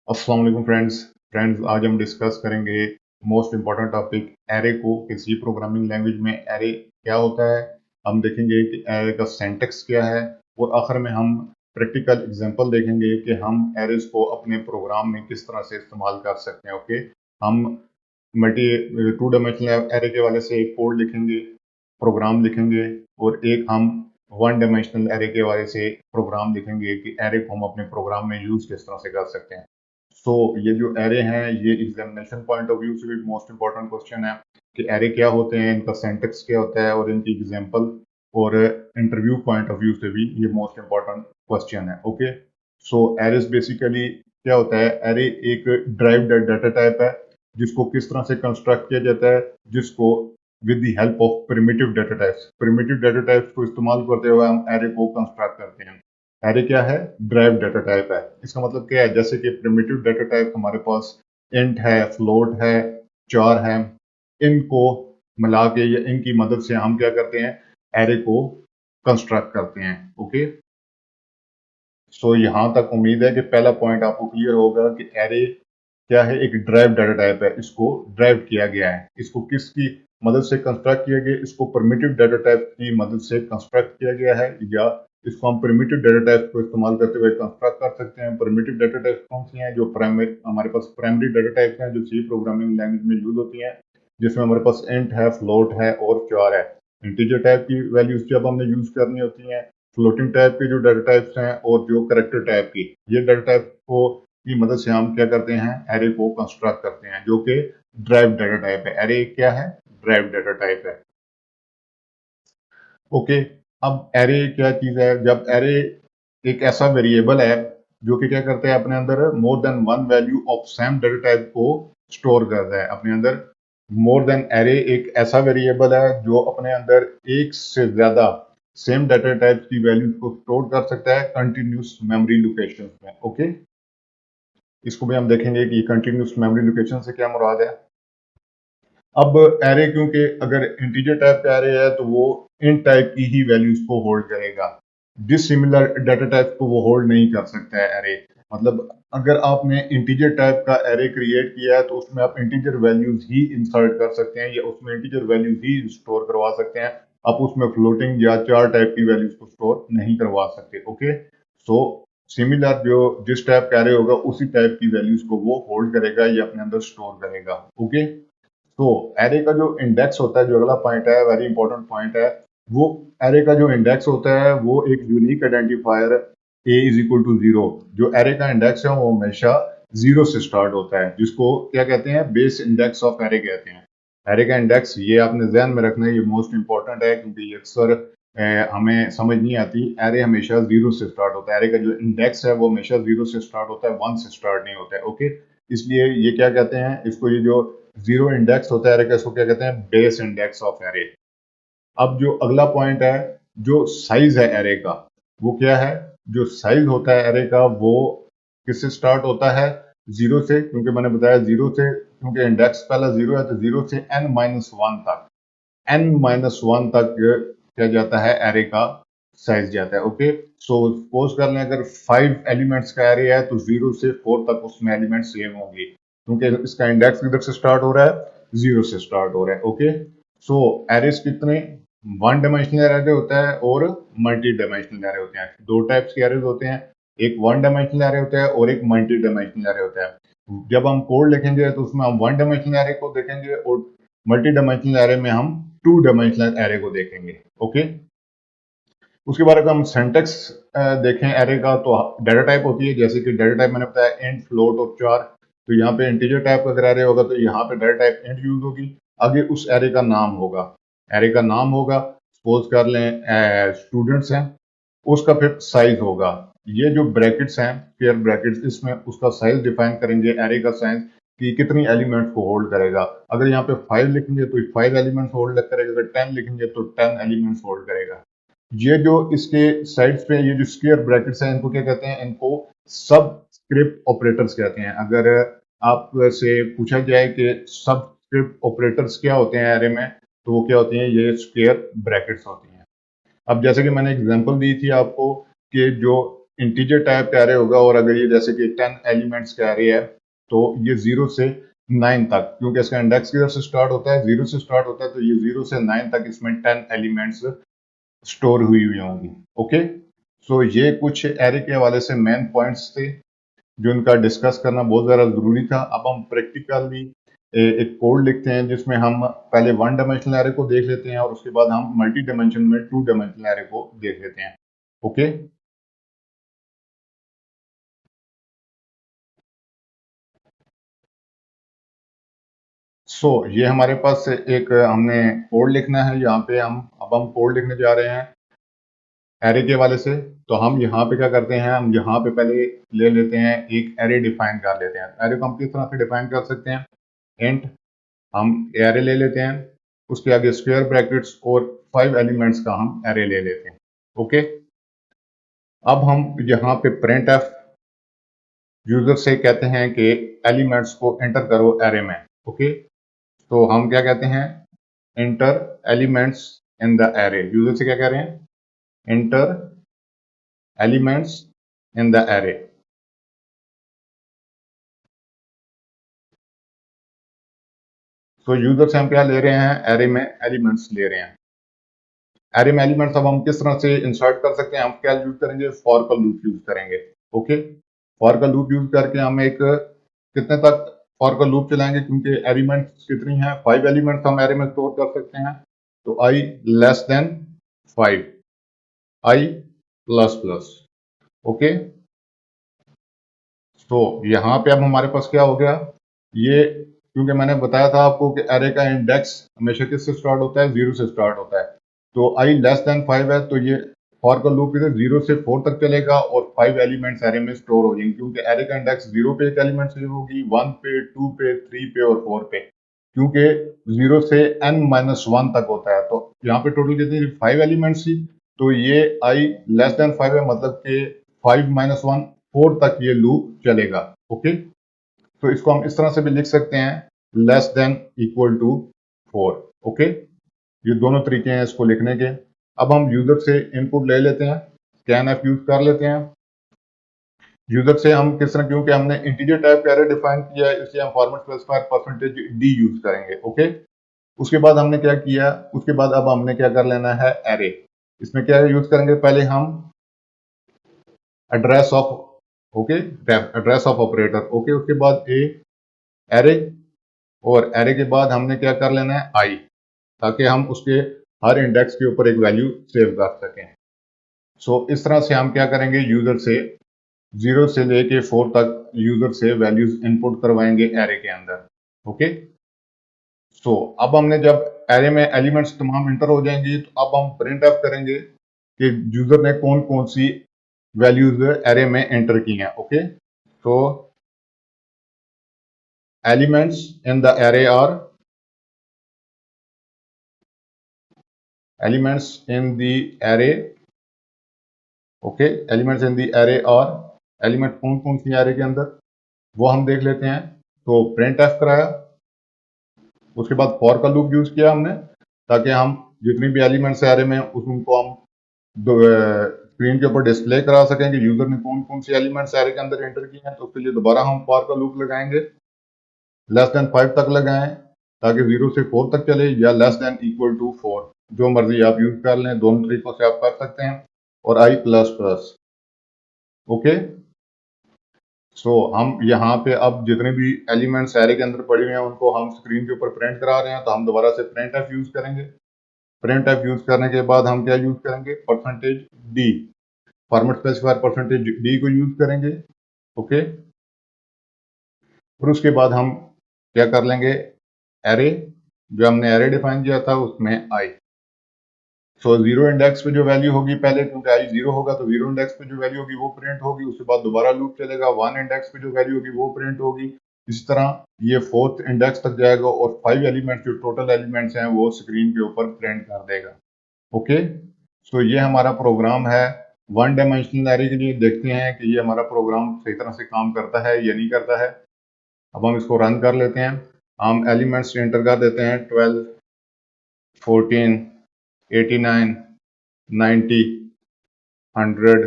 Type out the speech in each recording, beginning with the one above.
अस्सलाम वालेकुम फ्रेंड्स आज हम डिस्कस करेंगे मोस्ट इम्पॉर्टेंट टॉपिक एरे को कि सी प्रोग्रामिंग लैंग्वेज में एरे क्या होता है। हम देखेंगे कि एरे का सिंटैक्स क्या है और आखिर में हम प्रैक्टिकल एग्जांपल देखेंगे कि हम एरेज को अपने प्रोग्राम में किस तरह से इस्तेमाल कर सकते हैं। ओके, हम मल्टी टू डायमेंशनल एरे के वाले से एक कोड लिखेंगे, प्रोग्राम लिखेंगे, और एक हम वन डायमेंशनल एरे के वाले से प्रोग्राम लिखेंगे कि एरे को हम अपने प्रोग्राम में यूज किस तरह से कर सकते हैं। सो ये जो एरे हैं ये एग्जामिनेशन पॉइंट ऑफ व्यू से भी मोस्ट इंपॉर्टेंट क्वेश्चन है कि एरे क्या होते हैं, इनका सिंटैक्स क्या होता है और इनकी एग्जांपल, और इंटरव्यू पॉइंट ऑफ व्यू से भी ये मोस्ट इंपॉर्टेंट क्वेश्चन है। ओके, सो एरेस बेसिकली क्या होता है, एरे एक ड्राइव्ड डाटा टाइप है जिसको किस तरह से कंस्ट्रक्ट किया जाता है, जिसको with the help of primitive data types को इस्तेमाल करते हुए हम एरे को कंस्ट्रक्ट करते हैं। एरे क्या है, ड्राइव डाटा टाइप है। इसका मतलब क्या है, जैसे कि प्रिमिटिव डाटा टाइप हमारे पास इंट है, फ्लोट है, चार है, इनको मिला के या इनकी मदद से हम क्या करते हैं, एरे को कंस्ट्रक्ट करते हैं। ओके, सो यहां तक उम्मीद है कि पहला पॉइंट आपको क्लियर होगा कि एरे क्या है, एक ड्राइव डाटा टाइप है। इसको ड्राइव किया गया है, इसको किसकी मदद से कंस्ट्रक्ट किया गया, इसको प्रिमिटिव डाटा टाइप की मदद से कंस्ट्रक्ट किया गया है, या इसको हम प्रिमिटिव डाटा टाइप को इस्तेमाल करते हुए कंस्ट्रक्ट कर सकते हैं। प्रिमिटिव डाटा टाइप कौन सी हैं, जो प्राइमरी हमारे पास प्राइमरी डाटा टाइप हैं जो सी प्रोग्रामिंग लैंग्वेज में यूज होती हैं, जिसमें हमारे पास इंट है, फ्लोट है और चार है। इंटीजर टाइप की वैल्यूज जब हमने यूज करनी होती हैं, फ्लोटिंग टाइप के जो डाटा टाइप्स हैं और जो करेक्टर टाइप की, ये डाटा टाइप को की मदद से हम क्या करते हैं, एरे को कंस्ट्रक्ट करते हैं, जो कि ड्राइव डाटा टाइप है। एरे क्या है, ड्राइव डाटा टाइप है। ओके, अब एरे क्या चीज है, जब एरे एक ऐसा वेरिएबल है जो कि क्या करते हैं, अपने अंदर more than one value of same data type को स्टोर करता है अपने अंदर। मोर देन एरे एक ऐसा वेरिएबल है जो अपने अंदर एक से ज्यादा सेम डाटा टाइप की वैल्यूज को स्टोर कर सकता है कंटिन्यूस मेमोरी लोकेशन में। ओके, इसको भी हम देखेंगे कि कंटिन्यूस मेमोरी लोकेशन से क्या मुराद है। अब एरे, क्योंकि अगर इंटीजर टाइप का एरे है तो वो इन टाइप की ही वैल्यूज को होल्ड करेगा, डिसिमिलर डाटा टाइप को वो होल्ड नहीं कर सकता है एरे। मतलब अगर आपने इंटीजर टाइप का एरे क्रिएट किया है तो उसमें आप इंटीजर वैल्यूज ही इंसर्ट कर सकते हैं या उसमें इंटीजर वैल्यूज ही स्टोर करवा सकते हैं। आप उसमें फ्लोटिंग या चार टाइप की वैल्यूज को स्टोर नहीं करवा सकते। ओके, सो सिमिलर जो जिस टाइप का एरे होगा उसी टाइप की वैल्यूज को वो होल्ड करेगा या अपने अंदर स्टोर करेगा। ओके, तो एरे का जो इंडेक्स होता है, जो अगला पॉइंट है, वेरी इंपॉर्टेंट पॉइंट है, वो एरे का जो इंडेक्स होता है वो एक unique identifier A is equal to zero. जो एरे का इंडेक्स है वो हमेशा जीरो से स्टार्ट होता है, जिसको क्या कहते हैं, बेस इंडेक्स ऑफ एरे कहते हैं। एरे का इंडेक्स ये आपने ध्यान में रखना है, ये मोस्ट इंपॉर्टेंट है क्योंकि ये अक्सर हमें समझ नहीं आती। एरे हमेशा जीरो से स्टार्ट होता है, एरे का जो इंडेक्स है वो हमेशा जीरो से स्टार्ट होता है, वन से स्टार्ट नहीं होता है। ओके, इसलिए ये क्या कहते हैं, इसको ये जो जीरो इंडेक्स होता है एरे का, इसको क्या कहते हैं, बेस इंडेक्स ऑफ एरे। अब जो अगला पॉइंट है, जो साइज है एरे का, वो क्या है, जो साइज होता है एरे का वो किससे स्टार्ट होता है, जीरो से, क्योंकि मैंने बताया जीरो से, क्योंकि इंडेक्स पहला जीरो है तो जीरो से एन माइनस वन तक, एन माइनस वन तक क्या जाता है, एरे का साइज जाता है। ओके, सो सपोज कर लें अगर फाइव एलिमेंट्स का एरे है तो जीरो से फोर तक उसमें एलिमेंट सेम होंगे, क्योंकि इसका इंडेक्स किधर से स्टार्ट हो रहा है, जीरो से स्टार्ट हो रहा है। ओके, सो एरेस कितने, वन डायमेंशनल एरे होता है और मल्टी डायमेंशनल एरे होते हैं। दो टाइप्स के एरेज होते हैं, एक वन डायमेंशनल एरे होता है और एक मल्टी डायमेंशनल एरे होता है। जब हम कोड लिखेंगे तो उसमें हम वन डायमेंशनल एरे को देखेंगे और मल्टी डायमेंशनल एरे में हम टू डायमेंशनल एरे को देखेंगे। ओके, उसके बाद अगर हम सिंटेक्स देखें एरे का, तो डाटा टाइप होती है, जैसे कि डाटा टाइप मैंने बताया इंट, फ्लोट और चार। तो यहाँ पे इंटीजर टाइप का अगर एरे होगा तो यहाँ पे डाटा टाइप इंट यूज होगी, आगे उस एरे का नाम होगा, एरे का नाम होगा, सपोज कर लें स्टूडेंट्स हैं, उसका फिर साइज होगा। ये जो ब्रैकेट्स हैं, पेयर ब्रैकेट्स, इसमें उसका साइज डिफाइन करेंगे, एरे का साइज कि कितनी एलिमेंट्स को होल्ड करेगा। अगर यहाँ पे फाइव लिखेंगे तो फाइव एलिमेंट्स होल्ड करेगा, अगर टेन लिखेंगे तो टेन एलिमेंट्स होल्ड करेगा। ये जो इसके साइड्स पे ये जो स्क्वायर ब्रैकेट्स हैं, इनको क्या कहते हैं, इनको सब स्क्रिप्ट ऑपरेटर्स कहते हैं। अगर आपसे पूछा जाए कि सब स्क्रिप्ट ऑपरेटर्स क्या होते हैं एरे में, तो वो क्या होते हैं, ये स्क्वायर ब्रैकेट्स होती हैं। अब जैसे कि मैंने एग्जांपल दी थी आपको कि जो इंटीजर टाइप का एरे होगा और अगर ये जैसे कि 10 एलिमेंट्स का एरे है तो ये 0 से 9 तक, क्योंकि इसका इंडेक्स किधर से स्टार्ट होता है, 0 से स्टार्ट होता है, तो ये 0 से 9 तक इसमें 10 एलिमेंट्स स्टोर हुई होंगी। ओके, सो ये कुछ एरे के हवाले से मेन पॉइंट्स थे जो इनका डिस्कस करना बहुत ज़्यादा ज़रूरी था। अब हम प्रैक्टिकली एक कोड लिखते हैं जिसमें हम पहले 1 डायमेंशनल एरे को देख लेते हैं और उसके बाद हम मल्टी डायमेंशन में 2 डायमेंशनल एरे को देख लेते हैं। ओके, सो ये हमारे पास एक हमने कोड लिखना है। यहाँ पे हम कोड लिखने जा रहे हैं एरे के हवाले से। तो हम यहाँ पे क्या करते हैं, हम यहाँ पे पहले ले लेते हैं एक एरे डिफाइन कर लेते हैं। एरे को हम किस तरह से डिफाइन कर सकते हैं, इंट हम एरे ले लेते हैं, उसके आगे स्क्वायर ब्रैकेट्स और 5 एलिमेंट्स का हम एरे ले लेते हैं। ओके, अब हम यहाँ पे प्रिंट एफ यूजर से कहते हैं कि एलिमेंट्स को एंटर करो एरे में। ओके, तो हम क्या कहते हैं, enter elements in the array. User से क्या कह रहे हैं, enter elements in the array. तो यूजर से हम क्या ले रहे हैं, एरे में एलिमेंट्स ले रहे हैं। एरे में एलिमेंट्स अब हम किस तरह से इंसर्ट कर सकते हैं, हम क्या यूज करेंगे, फॉर का लूप यूज करेंगे। ओके, फॉर का लूप यूज करके हम एक कितने तक फॉर का लूप चलाएंगे, क्योंकि एलिमेंट्स कितनी हैं, 5 एलिमेंट्स हम एरे में स्टोर कर सकते हैं। तो आई लेस देन 5, आई प्लस प्लस। ओके, तो यहाँ पे अब हमारे पास क्या हो गया, ये क्योंकि मैंने बताया था आपको कि एरे का इंडेक्स हमेशा किससे स्टार्ट होता है, 0 से स्टार्ट होता है। तो आई लेस देन 5 है, तो ये फॉर का लूप इधर 0 से 4 तक चलेगा और 5 एलिमेंट्स एरे में स्टोर हो जाएंगे, क्योंकि एरे का इंडेक्स 0 पे एक एलिमेंट सेव होगी, 1 पे, 2 पे, 3 पे और 4 पे, क्योंकि 0 से n-1 तक होता है। तो यहाँ पे टोटल कितनी, 5 एलिमेंट्स थी। तो ये आई लेस देन 5 है, मतलब कि 5-1 4 तक ये लूप चलेगा। ओके, तो इसको हम इस तरह से भी लिख सकते हैं, less than equal to 4। Okay, ये दोनों तरीके हैं इसको लिखने के। अब हम यूजर से इनपुट ले लेते हैं, स्कैन एफ यूज कर लेते हैं। यूजर से हम किस तरह, क्योंकि हमने इंटीजर टाइप का एरे डिफाइन किया है, इसलिए हम format specifier percentage D use करेंगे। ओके, उसके बाद हमने क्या किया, उसके बाद अब हमने क्या कर लेना है, एरे। इसमें क्या यूज करेंगे, पहले हम address of, okay, address of operator. Okay, उसके बाद ए एरे, और एरे के बाद हमने क्या कर लेना है, आई, ताकि हम उसके हर इंडेक्स के ऊपर एक वैल्यू सेव कर सकें। सो इस तरह से हम क्या करेंगे, यूजर से 0 से लेके 4 तक यूजर से वैल्यूज इनपुट करवाएंगे एरे के अंदर। ओके, सो अब हमने जब एरे में एलिमेंट्स तमाम इंटर हो जाएंगी, तो अब हम प्रिंट एफ करेंगे कि यूजर ने कौन कौन सी वैल्यूज एरे में एंटर की हैं। ओके, तो elements in the array are, elements in the array, okay, elements in the array, और एलिमेंट कौन कौन सी एरे के अंदर वो हम देख लेते हैं। तो प्रिंट एफ कराया, उसके बाद फॉर का लूप यूज किया हमने, ताकि हम जितनी भी एलिमेंट्स एरे में उनको हम स्क्रीन के ऊपर डिस्प्ले करा सकें कि यूजर ने कौन कौन सी एलिमेंट्स एरे के अंदर एंटर की हैं। तो उसके लिए दोबारा हम फॉर का लूप लगाएंगे, लेस देन 5 तक लगाएं, ताकि 0 से 4 तक चले, या लेस देन इक्वल टू 4, जो मर्जी आप यूज कर लें, दोनों तरीकों से आप कर सकते हैं, और आई प्लस प्लस। ओके, सो हम यहाँ पे अब जितने भी एलिमेंट्स एरे के अंदर पड़े हुए हैं उनको हम स्क्रीन के ऊपर प्रिंट करा रहे हैं, तो हम दोबारा से प्रिंट एफ यूज करेंगे। प्रिंट एफ यूज करने के बाद हम क्या यूज करेंगे, percentage D, format specifier percentage D को यूज करेंगे। ओके, और उसके बाद हम क्या कर लेंगे, एरे, जो हमने एरे डिफाइन किया था उसमें आई। सो जीरो इंडेक्स पे जो वैल्यू होगी पहले, क्योंकि आई 0 होगा, तो जीरो इंडेक्स पे जो वैल्यू होगी वो प्रिंट होगी, उसके बाद दोबारा लूप चलेगा, 1 इंडेक्स पे जो वैल्यू होगी वो प्रिंट होगी। इस तरह ये 4th इंडेक्स तक जाएगा और 5 एलिमेंट्स जो टोटल एलिमेंट्स हैं वो स्क्रीन के ऊपर प्रिंट कर देगा। ओके, सो ये हमारा प्रोग्राम है 1 डायमेंशनल एरे के लिए। देखते हैं कि ये हमारा प्रोग्राम सही तरह से काम करता है या नहीं करता है। अब हम इसको रन कर लेते हैं। हम एलिमेंट्स एंटर कर देते हैं, 12, 14, 89, 90, 100,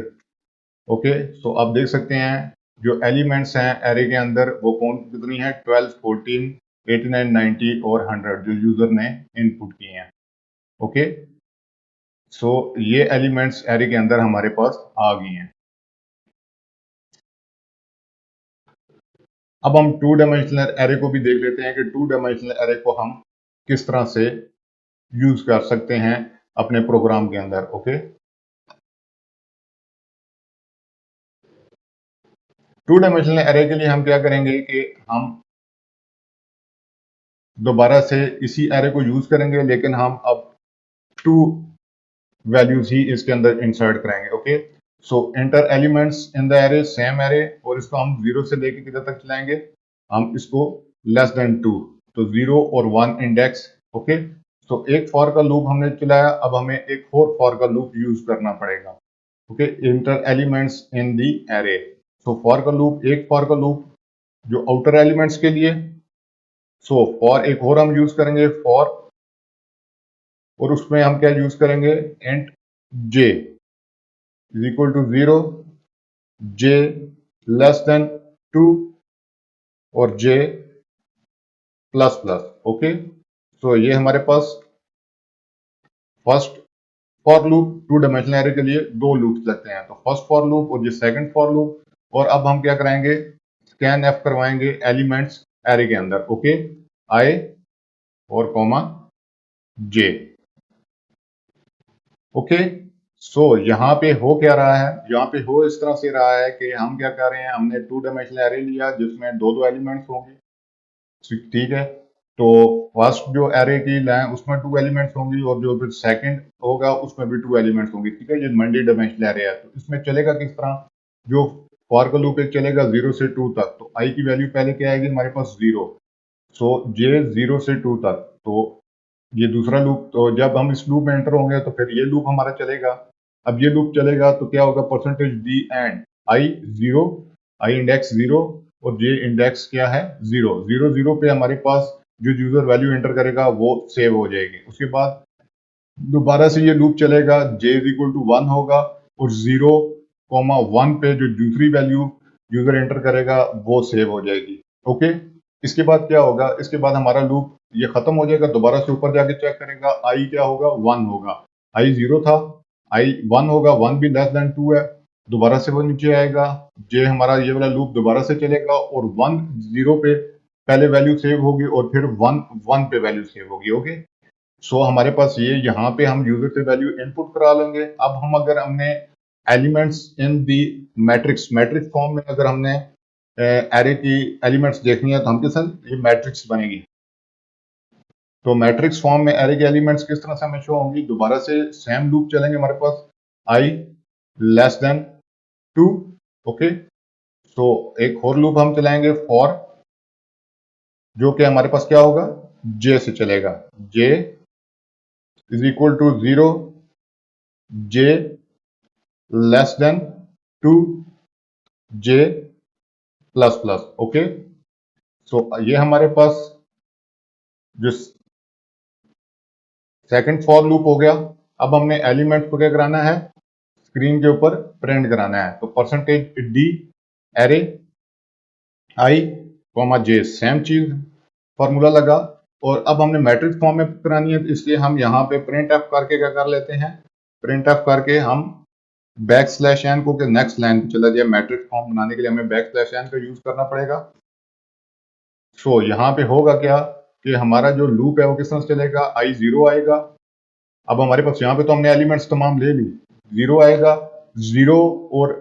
ओके, सो आप देख सकते हैं जो एलिमेंट्स हैं एरे के अंदर वो कौन कितनी है, 12, 14, 89, 90 और 100 जो यूजर ने इनपुट किए हैं। ओके, सो ये एलिमेंट्स एरे के अंदर हमारे पास आ गई हैं। अब हम टू डायमेंशनल एरे को भी देख लेते हैं कि टू डायमेंशनल एरे को हम किस तरह से यूज कर सकते हैं अपने प्रोग्राम के अंदर। ओके, टू डायमेंशनल एरे के लिए हम क्या करेंगे कि हम दोबारा से इसी एरे को यूज करेंगे, लेकिन हम अब टू वैल्यूज ही इसके अंदर इंसर्ट कराएंगे। Okay, so enter elements in the array, same array, और इसको हम जीरो से लेके किधर तक चलाएंगे, हम इसको लेस देन टू, तो जीरो और वन इंडेक्स। ओके, तो एक फॉर का लूप हमने चलाया, अब हमें एक और फॉर का लूप यूज करना पड़ेगा। Okay, inter elements in the array, तो फॉर का लूप, एक फॉर का लूप जो आउटर एलिमेंट्स के लिए। सो फॉर एक और हम यूज करेंगे फॉर, और उसमें हम क्या यूज करेंगे, int j is equal to 0, j less than 2 और j plus plus. Okay, so ये हमारे पास first for loop, two dimensional array के लिए दो लूप्स लगते हैं, तो फर्स्ट फॉर लूप और ये सेकंड फॉर लूप। और अब हम क्या कराएंगे, स्कैन एफ करवाएंगे एलिमेंट्स एरे के अंदर। ओके, आई और कॉमा जे। ओके, सो यहाँ पे हो क्या रहा है, यहाँ पे हो इस तरह से रहा है कि हम क्या कर रहे हैं, हमने टू डायमेंशनल एरे लिया जिसमें दो दो एलिमेंट्स होंगे। ठीक है, तो फर्स्ट जो एरे की लाइन उसमें टू एलिमेंट्स होंगी, और जो फिर सेकंड होगा उसमें भी टू एलिमेंट्स होंगी। ठीक है, ये मल्टी डायमेंशनल एरे है, तो इसमें चलेगा किस तरह, जो फॉर का लूप एक चलेगा 0 से 2 तक, तो आई की वैल्यू पहले क्या आएगी हमारे पास 0, सो जे 0 से 2 तक, तो ये दूसरा लूप, तो जब हम इस लूप में एंटर होंगे तो फिर ये लूप हमारा चलेगा। अब ये लूप चलेगा तो क्या होगा, percentage D and I 0, I index 0 और जे इंडेक्स क्या है 0, 0 0 पे हमारे पास जो यूजर वैल्यू एंटर करेगा वो सेव हो जाएगी। उसके बाद दोबारा से ये लूप चलेगा, जे इज इक्वल टू 1 होगा, और 0, 1 पे जो दूसरी वैल्यू यूजर एंटर करेगा वो सेव हो जाएगी। ओके, इसके बाद क्या होगा, इसके बाद हमारा लूप ये खत्म हो जाएगा, दोबारा से ऊपर जाके चेक करेगा, आई क्या होगा 1 होगा, आई 0 था, आई 1 होगा, 1 भी लेस देन 2 है, दोबारा से वो नीचे आएगा, जे हमारा ये वाला लूप दोबारा से चलेगा, और 1 0 पे पहले वैल्यू सेव होगी, और फिर 1 1 पे वैल्यू सेव होगी। ओके, सो हमारे पास ये यहाँ पे हम यूजर से वैल्यू इनपुट करा लेंगे। अब हम अगर हमने elements in the matrix, matrix form में अगर हमने एरे की एलिमेंट्स देखनी है तो हम किस ये मैट्रिक्स बनेगी, तो मैट्रिक्स फॉर्म में एरे के एलिमेंट्स किस तरह से हमें शो होंगी, दोबारा से सेम लूप चलेंगे हमारे पास, आई लेस देन 2। ओके, तो एक और लूप हम चलाएंगे फॉर, जो कि हमारे पास क्या होगा, जे से चलेगा, j is equal to 0, j less than 2, j plus plus. Okay, so ये हमारे पास जो सेकंड फॉर लूप हो गया। अब हमने एलिमेंट को क्या कराना है, स्क्रीन के ऊपर प्रिंट कराना है, तो परसेंटेज डी एरे आई कॉमा जे, सेम चीज फॉर्मूला लगा, और अब हमने मैट्रिक्स फॉर्म में करानी है, तो इसलिए हम यहाँ पे प्रिंट एफ करके क्या कर लेते हैं, प्रिंट एफ करके हम बैक स्लैश एन को नेक्स्ट लाइन पे चला जाए, मैट्रिक्स फॉर्म बनाने के लिए हमें बैक स्लैश एन का यूज करना पड़ेगा। सो यहाँ पे होगा क्या कि हमारा जो लूप है वो किस तरह से चलेगा, आई 0 आएगा, अब हमारे पास यहाँ पे तो हमने एलिमेंट्स तमाम ले ली, 0 आएगा, 0 और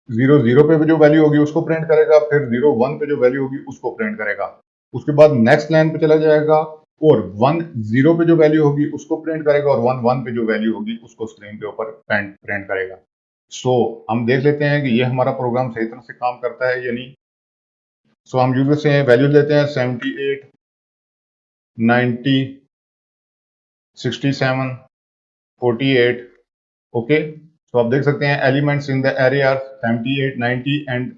0 0 पे जो वैल्यू होगी उसको प्रिंट करेगा, फिर 0 1 पे जो वैल्यू होगी उसको प्रिंट करेगा, उसके बाद नेक्स्ट लाइन पे चला जाएगा, और 1 0 पे जो वैल्यू होगी उसको प्रिंट करेगा, और 1 1 पे जो वैल्यू होगी उसको स्क्रीन के ऊपर प्रिंट करेगा। सो हम देख लेते हैं कि ये हमारा प्रोग्राम सही तरह से काम करता है या नहीं। सो हम यूजर से वैल्यू लेते हैं 78, 90, 67, 48। ओके, तो आप देख सकते हैं elements in the array are 78, 90 and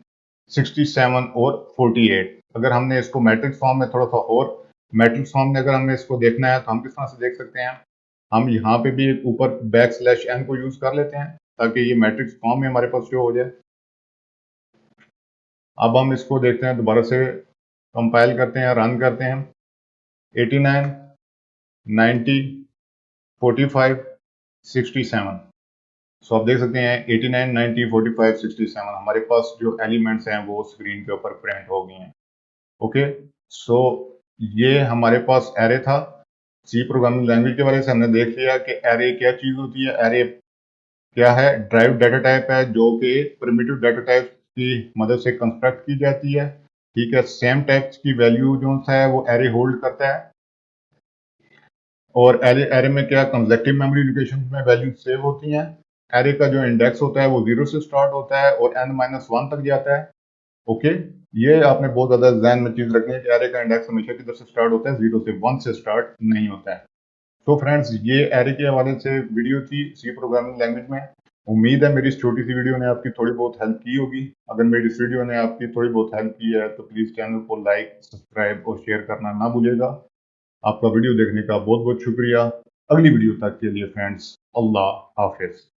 67 और 48। अगर हमने इसको मैट्रिक्स फॉर्म में थोड़ा सा और मैट्रिक्स फॉर्म में अगर हमें इसको देखना है तो हम किस तरह से देख सकते हैं, हम यहाँ पे भी ऊपर बैक स्लैश एन को यूज कर लेते हैं, ताकि ये मैट्रिक्स फॉर्म में हमारे पास शो हो जाए। अब हम इसको देखते हैं, दोबारा से कंपाइल करते हैं, रन करते हैं। 89, 90, 45, 67। सो आप देख सकते हैं 89, 90, 45, 67 हमारे पास जो एलिमेंट्स हैं वो स्क्रीन के ऊपर प्रिंट हो गए हैं। ओके, सो ये हमारे पास एरे था। सी प्रोग्रामिंग लैंग्वेज के बारे से हमने देख लिया कि एरे क्या चीज होती है। एरे क्या है? ड्राइव डाटा टाइप है जो कि प्रिमिटिव डाटा टाइप की मदद से कंस्ट्रक्ट की जाती है। ठीक है, सेम टाइप्स की वैल्यू जो है वो एरे होल्ड करता है। और एरे एरे में क्या कंजर्वेटिव मेमोरी लोकेशन में वैल्यू सेव होती हैं। एरे का जो इंडेक्स होता है वो 0 से स्टार्ट होता है और n-1 तक जाता है। ओके, ये आपने बहुत ज्यादा ध्यान में चीज रखनी है कि एरे का इंडेक्स हमेशा किधर से स्टार्ट होता है, 0 से 1 से स्टार्ट नहीं होता है। तो फ्रेंड्स, ये एरे के हवाले से वीडियो थी सी प्रोग्रामिंग लैंग्वेज में। उम्मीद है मेरी इस छोटी सी वीडियो ने आपकी थोड़ी बहुत हेल्प की होगी। अगर मेरी इस वीडियो ने आपकी थोड़ी बहुत हेल्प की है तो प्लीज चैनल को लाइक, सब्सक्राइब और शेयर करना ना भूलिएगा। आपका वीडियो देखने का बहुत बहुत शुक्रिया। अगली वीडियो तक के लिए फ्रेंड्स, अल्लाह हाफिज।